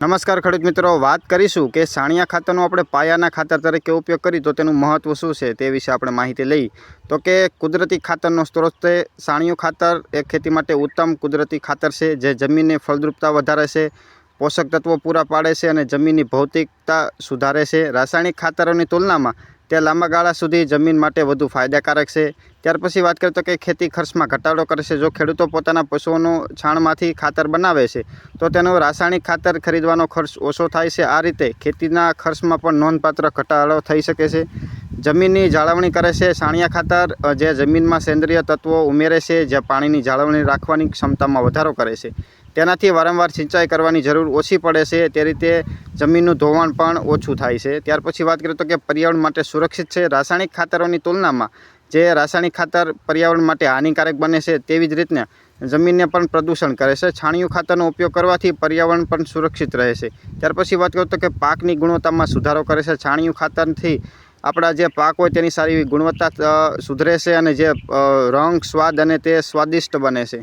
નમસ્કાર ખેડૂત મિત્રો, વાત કરીશું કે સાણિયા ખાતરનો આપણે પાયાના ખાતર તરીકે ઉપયોગ કરીએ તો તેનું મહત્ત્વ શું છે તે વિશે આપણે માહિતી લઈ તો કે કુદરતી ખાતરનો સ્ત્રોત છે સાણિયું ખાતર એ ખેતી માટે ઉત્તમ કુદરતી ખાતર છે જે જમીનની ફળદ્રુપતા વધારે છે, પોષક તત્વો પૂરા પાડે છે અને જમીનની ભૌતિકતા સુધારે છે। રાસાયણિક ખાતરોની તુલનામાં તે લાંબા ગાળા સુધી જમીન માટે વધુ ફાયદાકારક છે। ત્યાર પછી વાત કરીએ તો કે ખેતી ખર્ચમાં ઘટાડો કરે છે। જો ખેડૂતો પોતાના પશુઓનું છાણમાંથી ખાતર બનાવે છે તો તેનો રાસાયણિક ખાતર ખરીદવાનો ખર્ચ ઓછો થાય છે। આ રીતે ખેતીના ખર્ચમાં પણ નોંધપાત્ર ઘટાડો થઈ શકે છે। જમીનની જાળવણી કરે છે। સાણિયા ખાતર જે જમીનમાં સેન્દ્રિય તત્વો ઉમેરે છે, જે પાણીની જાળવણી રાખવાની ક્ષમતામાં વધારો કરે છે। તેનાથી વારંવાર સિંચાઈ કરવાની જરૂર ઓછી પડે છે। તે રીતે જમીનનું ધોવાણ પણ ઓછું થાય છે। ત્યાર પછી વાત કરીએ તો કે પર્યાવરણ માટે સુરક્ષિત છે। રાસાયણિક ખાતરોની તુલનામાં જે રાસાયણિક ખાતર પર્યાવરણ માટે હાનિકારક બને છે, તેવી જ રીતના જમીનને પણ પ્રદૂષણ કરે છે। છાણિયું ખાતરનો ઉપયોગ કરવાથી પર્યાવરણ પણ સુરક્ષિત રહે છે। ત્યાર પછી વાત કરીએ તો કે પાકની ગુણવત્તામાં સુધારો કરે છે। છાણિયું ખાતરથી આપણા જે પાક હોય તેની સારી ગુણવત્તા સુધરે છે અને જે રંગ, સ્વાદ અને તે સ્વાદિષ્ટ બને છે।